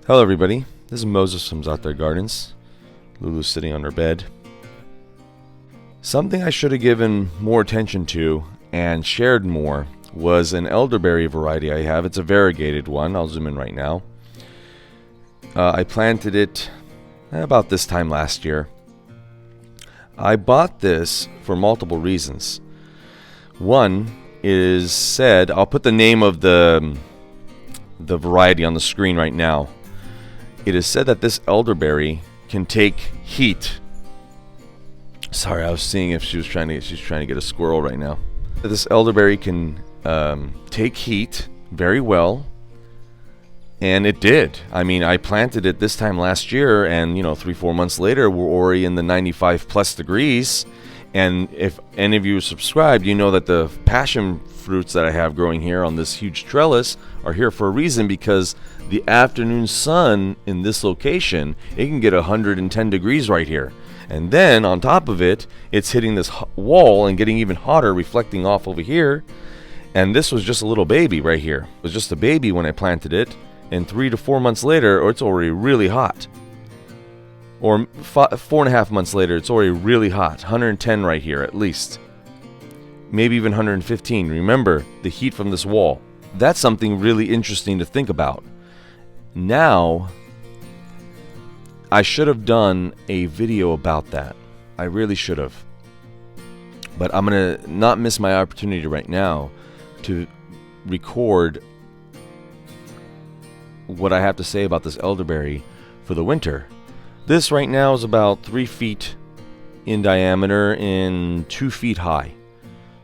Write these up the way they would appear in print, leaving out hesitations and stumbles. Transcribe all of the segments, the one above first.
Hello everybody, this is Moses from Zaatar Gardens. Lulu's sitting on her bed. Something I should have given more attention to and shared more was an elderberry variety I have. It's a variegated one. I'll zoom in right now. I planted it about this time last year. I bought this for multiple reasons. One is said, I'll put the name of the variety on the screen right now. It is said that this elderberry can take heat. Sorry, I was seeing if she's trying to get a squirrel right now. This elderberry can take heat very well, and it did. I mean, I planted it this time last year, and 3-4 months later, we're already in the 95 plus degrees. And if any of you are subscribed, you know that the passion fruits that I have growing here on this huge trellis are here for a reason, because the afternoon sun in this location, it can get 110 degrees right here. And then on top of it, it's hitting this wall and getting even hotter, reflecting off over here. And this was just a little baby right here. It was just a baby when I planted it. And 3 to 4 months later, or it's already really hot. Or 4.5 months later, it's already really hot. 110 right here at least. Maybe even 115. Remember the heat from this wall. That's something really interesting to think about. Now, I should have done a video about that. I really should have. But I'm going to not miss my opportunity right now to record what I have to say about this elderberry for the winter. This right now is about 3 feet in diameter and 2 feet high.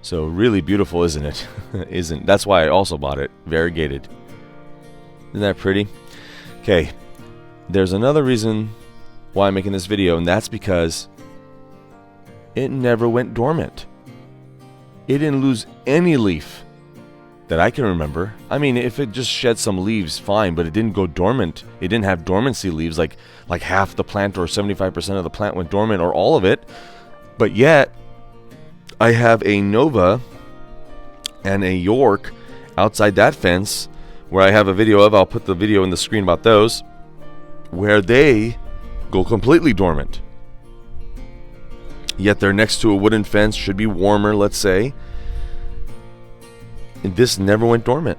So really beautiful, isn't it? That's why I also bought it. Variegated. Isn't that pretty? Okay. There's another reason why I'm making this video, and that's because it never went dormant. It didn't lose any leaf that I can remember. I mean, if it just shed some leaves, fine, but it didn't go dormant. It didn't have dormancy leaves like half the plant or 75% of the plant went dormant, or all of it. But yet, I have a Nova and a York outside that fence where I have a video of. I'll put the video in the screen about those, where they go completely dormant. Yet they're next to a wooden fence, should be warmer, let's say. And this never went dormant.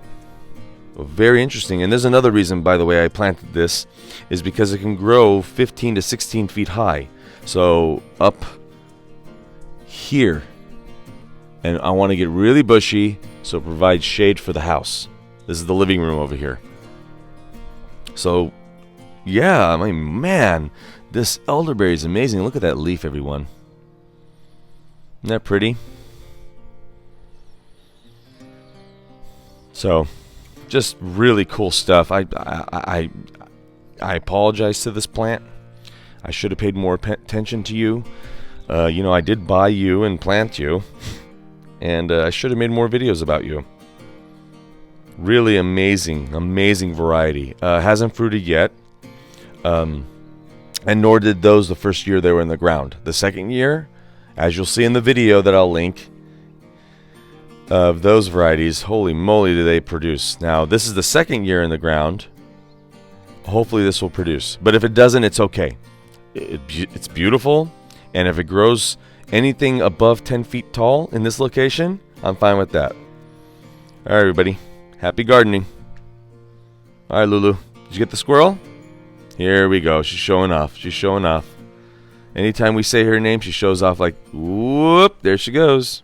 Very interesting. And there's another reason, by the way, I planted this, is because it can grow 15 to 16 feet high. So up here. And I want to get really bushy, so it provides shade for the house. This is the living room over here. So, yeah, I mean, man, this elderberry is amazing. Look at that leaf, everyone. Isn't that pretty? So, just really cool stuff. I apologize to this plant. I should have paid more attention to you. I did buy you and plant you. And I should have made more videos about you. Really amazing, amazing variety. Hasn't fruited yet. And nor did those the first year they were in the ground. The second year, as you'll see in the video that I'll link, of those varieties, holy moly, do they produce. Now, this is the second year in the ground. Hopefully this will produce. But if it doesn't, it's okay. It's beautiful. And if it grows anything above 10 feet tall in this location, I'm fine with that. Alright, everybody. Happy gardening. Alright, Lulu. Did you get the squirrel? Here we go. She's showing off. She's showing off. Anytime we say her name, she shows off like, whoop, there she goes.